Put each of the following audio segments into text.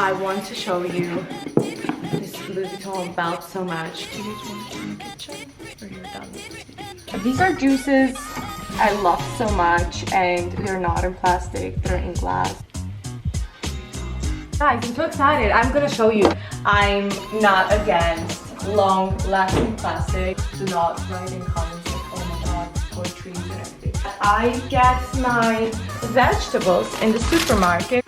I want to show you this Louis Vuitton belt so much. Do you guys want to go in the kitchen or you're done? These are juices I love so much, and they're not in plastic, they're in glass. Guys, I'm so excited. I'm gonna show you. I'm not against long-lasting plastic. Do not write in comments like, oh my god, poetry and everything. I get my vegetables in the supermarket.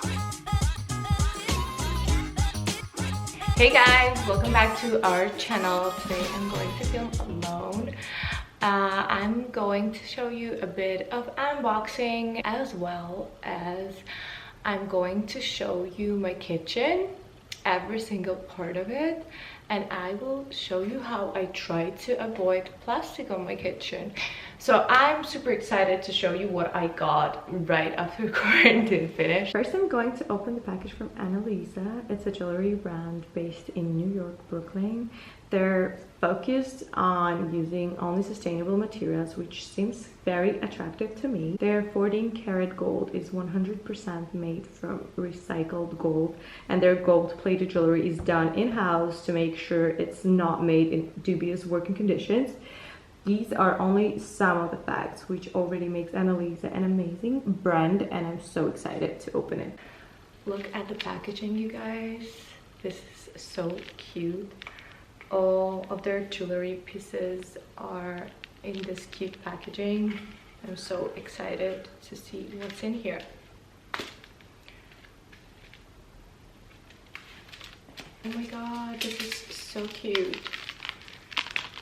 Hey guys, welcome back to our channel. Today I'm going to film alone. I'm going to show you a bit of unboxing, as well as I'm going to show you my kitchen, every single part of it, and I will show you how I try to avoid plastic on my kitchen. So I'm super excited to show you what I got right after quarantine finished. First, I'm going to open the package from Luisa. It's a jewelry brand based in New York, Brooklyn. They're focused on using only sustainable materials, which seems very attractive to me. Their 14-karat gold is 100% made from recycled gold, and their gold-plated jewelry is done in-house to make sure it's not made in dubious working conditions. These are only some of the facts, which already makes Luisa an amazing brand, and I'm so excited to open it. Look at the packaging, you guys. This is so cute. All of their jewelry pieces are in this cute packaging. I'm so excited to see what's in here. Oh my god, this is so cute.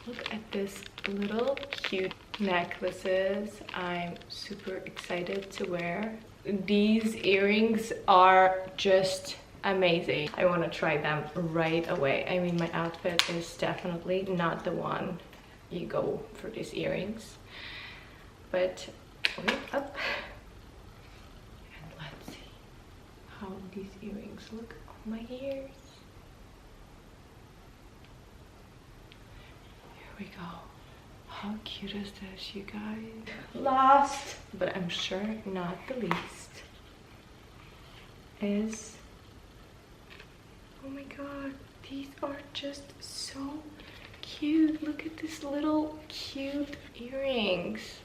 Look at this little cute necklaces. I'm super excited to wear. These earrings are just amazing. I want to try them right away. I mean, my outfit is definitely not the one you go for these earrings, but wait up and let's see how these earrings look on my ears. Here we go. How cute is this, you guys? Last, but I'm sure not the least, is, oh my god, these are just so cute. Look at these little cute earrings.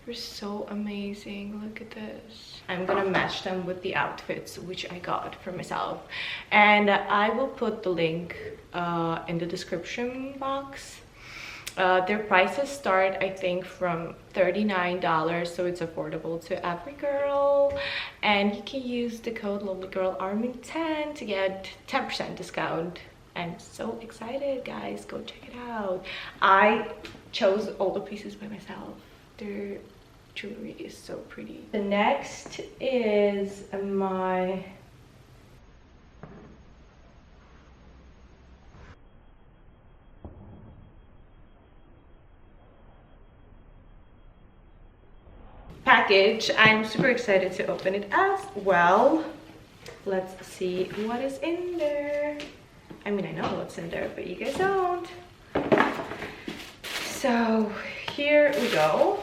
They're so amazing. Look at this. I'm gonna match them with the outfits which I got for myself, and I will put the link in the description box. Their prices start, I think, from $39, so it's affordable to every girl, and you can use the code lovelygirl Armin 10 to get 10% discount. I'm so excited, guys. Go check it out. I chose all the pieces by myself. Their jewelry is so pretty. The next is my package. I'm super excited to open it as well. Let's see what is in there. I mean, I know what's in there, but you guys don't. So here we go.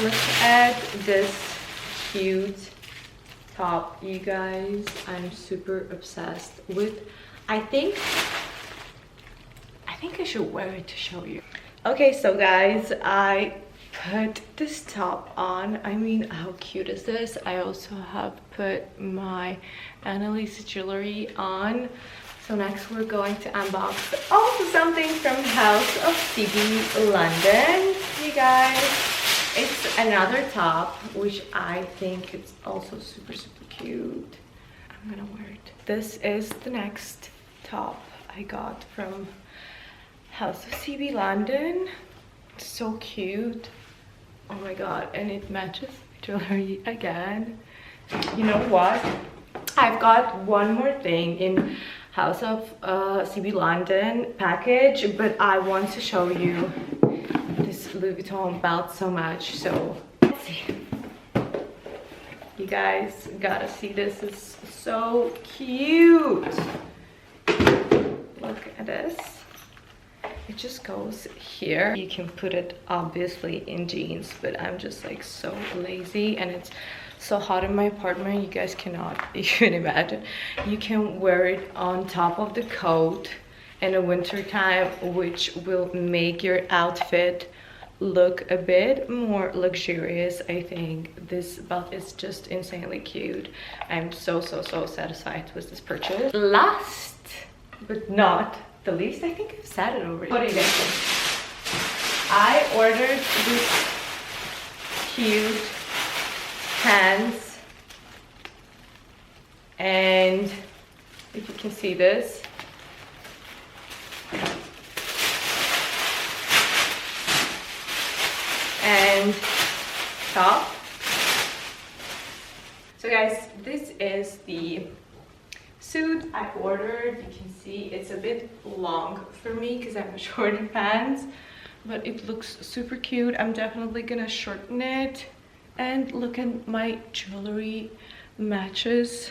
Look at this cute top, you guys. I'm super obsessed with. I think I should wear it to show you. Okay, so guys, I put this top on. I mean, how cute is this? I also have put my Luisa Jewelry on. So next we're going to unbox also something from House of CB London, you guys. It's another top, which I think it's also super cute. I'm gonna wear it. This is the next top I got from House of CB London. So cute. Oh my god, and it matches jewelry again. You know what? I've got one more thing in House of CB London package, but I want to show you this Louis Vuitton belt so much. So let's see. You guys gotta see this. Is so cute. Look at this. It just goes here. You can put it obviously in jeans, but I'm just like so lazy, and it's so hot in my apartment, you guys cannot even imagine. You can wear it on top of the coat in the winter time, which will make your outfit look a bit more luxurious. I think this belt is just insanely cute. I'm so satisfied with this purchase. Last but not the least, I think I've said it already. What do you guys think? I ordered this cute pants, and if you can see this, and top. So guys, this is the suit I ordered. You can see it's a bit long for me because I'm short in pants, but it looks super cute. I'm definitely gonna shorten it. And look at my jewelry matches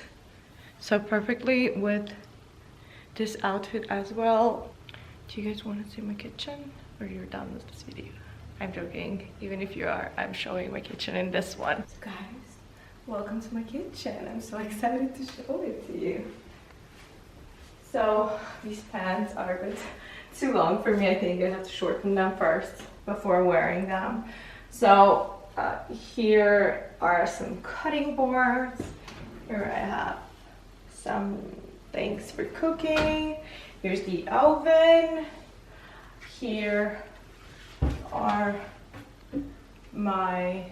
so perfectly with this outfit as well. Do you guys want to see my kitchen, or you're done with this video? I'm joking. Even if you are, I'm showing my kitchen in this one. So guys, welcome to my kitchen. I'm so excited to show it to you. So these pants are a bit too long for me. I think I have to shorten them first before wearing them. So here are some cutting boards. Here I have some things for cooking. Here's the oven. Here are my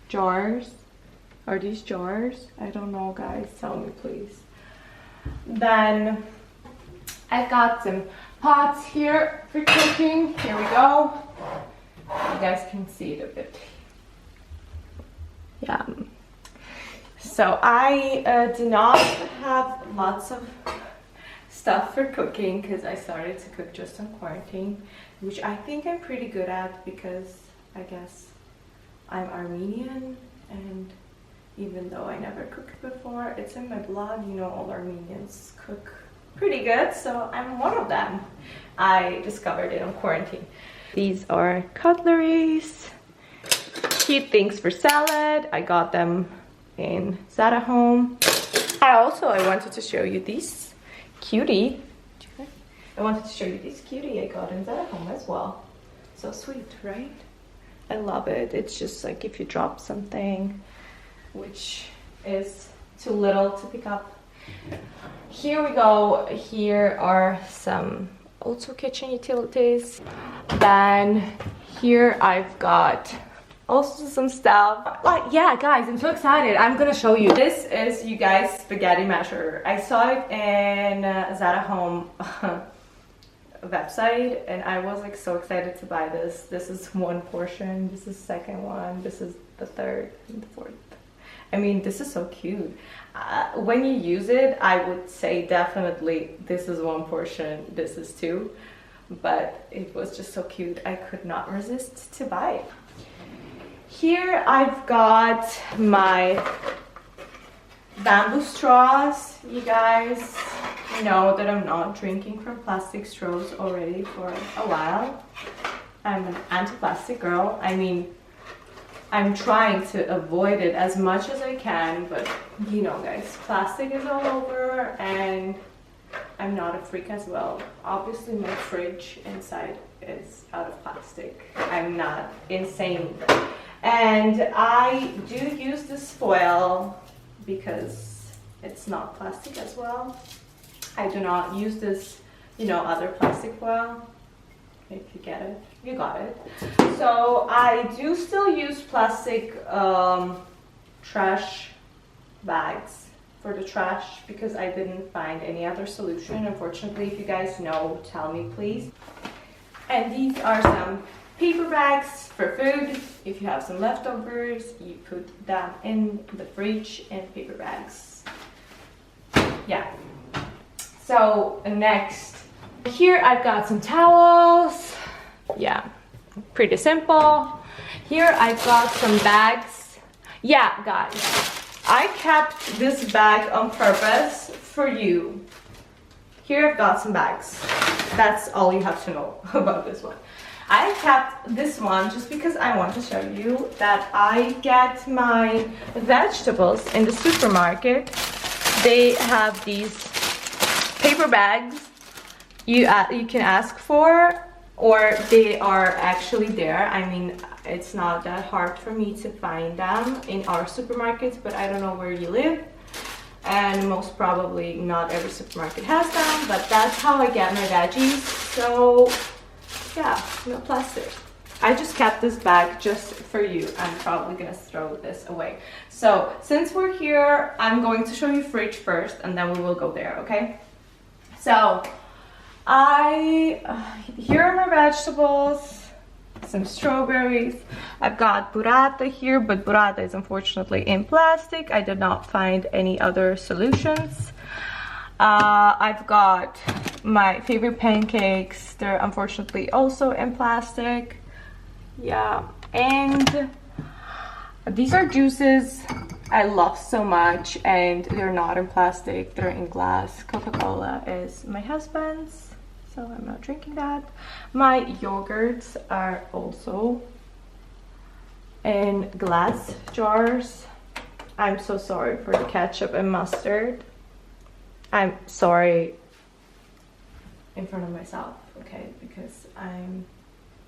jars. Are these jars? I don't know, guys. Tell me, please. Then I've got some pots here for cooking. Here we go. You guys can see it a bit. Yeah. So I do not have lots of stuff for cooking because I started to cook just on quarantine, which I think I'm pretty good at because I guess I'm Armenian, and even though I never cooked before, it's in my blood. You know, all Armenians cook pretty good, so I'm one of them. I discovered it on quarantine. These are cutleries, cute things for salad. I got them in Zara Home. I wanted to show you this cutie. I wanted to show you this cutie I got in Zara Home as well. So sweet, right? I love it. It's just like if you drop something which is too little to pick up. Here we go. Here are some also kitchen utilities. Then here I've got also some stuff. Like, yeah, guys, I'm so excited. I'm gonna show you. This is, you guys, spaghetti masher. I saw it in Zara Home website, and I was like so excited to buy this. This is one portion. This is the second one. This is the third and the fourth. I mean, this is so cute. When you use it, I would say definitely this is one portion, this is two. But it was just so cute. I could not resist to buy it. Here I've got my bamboo straws. You guys know that I'm not drinking from plastic straws already for a while. I'm an anti-plastic girl. I mean, I'm trying to avoid it as much as I can, but you know, guys, plastic is all over, and I'm not a freak as well. Obviously, my fridge inside is out of plastic. I'm not insane. And I do use this foil because it's not plastic as well. I do not use this, you know, other plastic foil. If you get it, you got it. So I do still use plastic trash bags for the trash because I didn't find any other solution. Unfortunately, if you guys know, tell me please. And these are some paper bags for food. If you have some leftovers, you put them in the fridge in paper bags. Yeah. So next, here I've got some towels. Yeah, pretty simple. Here I've got some bags. Yeah, guys, I kept this bag on purpose for you. Here I've got some bags. That's all you have to know about this one. I kept this one just because I want to show you that I get my vegetables in the supermarket. They have these paper bags you can ask for, or they are actually there. I mean, it's not that hard for me to find them in our supermarkets, but I don't know where you live. And most probably not every supermarket has them, but that's how I get my veggies. So yeah, no plastic. I just kept this bag just for you. I'm probably gonna throw this away. So since we're here, I'm going to show you fridge first and then we will go there, okay? So here are my vegetables. Some strawberries. I've got burrata here, but burrata is unfortunately in plastic. I did not find any other solutions. I've got my favorite pancakes. They're unfortunately also in plastic. Yeah, and these are juices I love so much, and they're not in plastic, they're in glass. Coca-Cola is my husband's, so I'm not drinking that. My yogurts are also in glass jars. I'm so sorry for the ketchup and mustard. I'm sorry in front of myself, okay, because I'm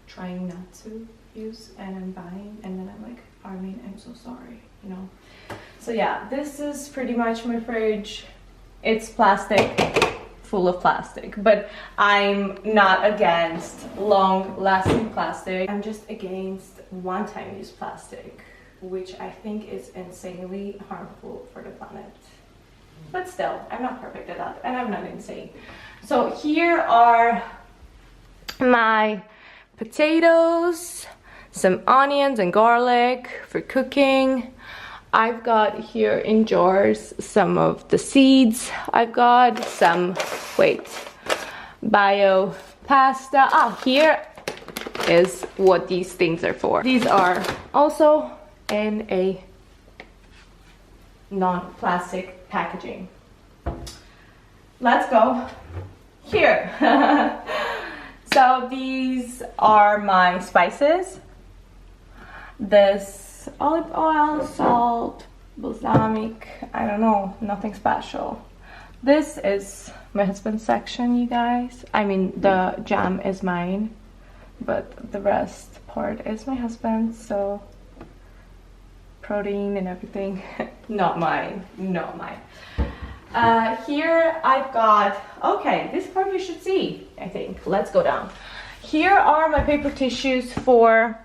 trying not to use and I'm buying, and then I'm like, Armin, I'm so sorry, you know. So yeah, this is pretty much my fridge. It's plastic, full of plastic, but I'm not against long-lasting plastic. I'm just against one-time use plastic, which I think is insanely harmful for the planet. But still, I'm not perfect at that, and I'm not insane. So here are my potatoes, some onions and garlic for cooking. I've got here in jars some of the seeds. I've got some, bio pasta. Oh, here is what these things are for. These are also in a non-plastic packaging. Let's go here. So these are my spices. This olive oil, salt, balsamic, I don't know, nothing special. This is my husband's section, you guys. I mean, the jam is mine, but the rest part is my husband's, so protein and everything, not mine, not mine. Here I've got, okay, this part you should see, I think. Let's go down. Here are my paper tissues for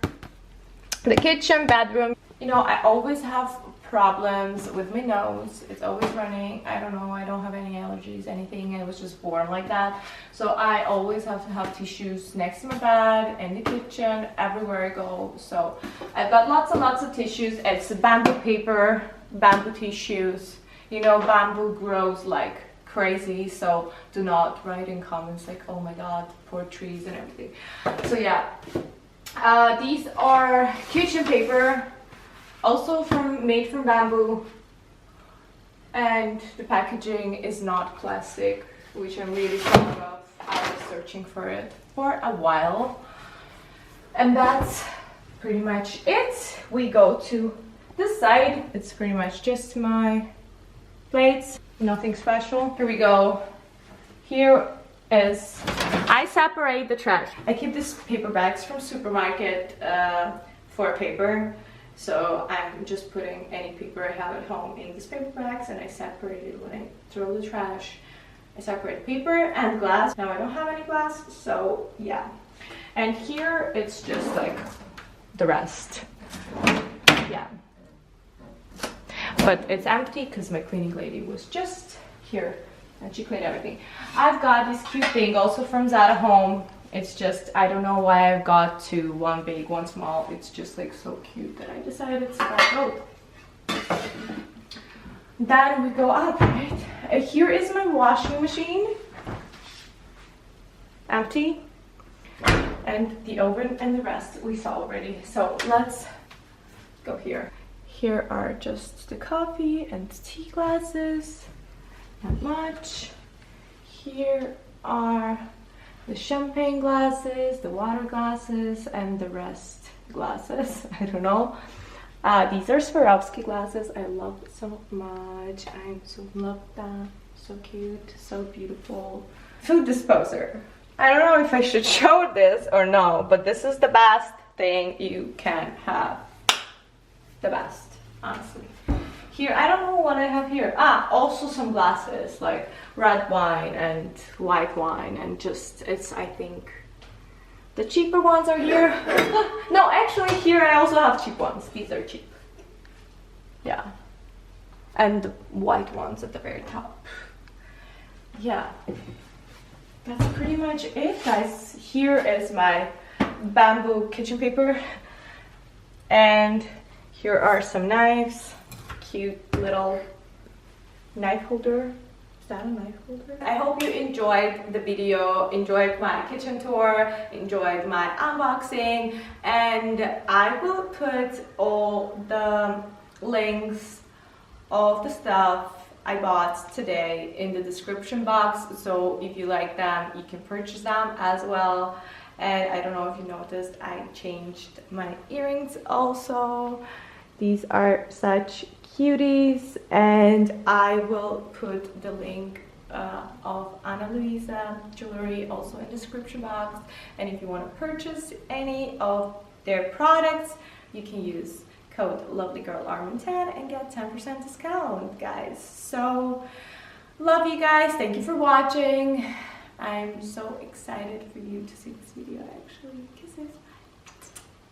the kitchen, bedroom. You know, I always have problems with my nose. It's always running. I don't know, I don't have any allergies, anything. I was just born like that. So I always have to have tissues next to my bed, in the kitchen, everywhere I go. So I've got lots and lots of tissues. It's bamboo paper, bamboo tissues. You know, bamboo grows like crazy, so do not write in comments like, oh my god, poor trees and everything. So yeah, these are kitchen paper, also made from bamboo, and the packaging is not plastic, which I'm really proud of. I was searching for it for a while, and that's pretty much it. We go to this side. It's pretty much just my plates, nothing special. Here we go. Here is, I separate the trash. I keep these paper bags from supermarket for paper. So I'm just putting any paper I have at home in these paper bags, and I separate it when I throw the trash. I separate paper and glass. Now I don't have any glass, so yeah. And here it's just like the rest. Yeah. But it's empty because my cleaning lady was just here and she cleaned everything. I've got this cute thing also from Zara Home. It's just, I don't know why I've got two, one big, one small. It's just like so cute that I decided to buy both. Then we go up, right? Here is my washing machine. Empty. And the oven and the rest we saw already. So let's go here. Here are just the coffee and tea glasses, not much. Here are the champagne glasses, the water glasses, and the rest glasses. I don't know. These are Swarovski glasses. I love it so much. I so love them. So cute, so beautiful. Food disposer. I don't know if I should show this or no, but this is the best thing you can have. The best, honestly. Here, I don't know what I have here. Also some glasses, like red wine and white wine, and just, I think the cheaper ones are here. No, actually here I also have cheap ones. These are cheap. Yeah. And the white ones at the very top. Yeah. That's pretty much it, guys. Here is my bamboo kitchen paper. And here are some knives. Cute little knife holder. Is that a knife holder? I hope you enjoyed the video, enjoyed my kitchen tour, enjoyed my unboxing, and I will put all the links of the stuff I bought today in the description box, so if you like them, you can purchase them as well. And I don't know if you noticed, I changed my earrings also. These are such cuties, and I will put the link of Luisa Jewelry also in the description box. And if you want to purchase any of their products, you can use code LovelyGirlArmin10 and get 10% discount, guys. So love you guys, thank you for watching. I'm so excited for you to see this video actually. Kisses.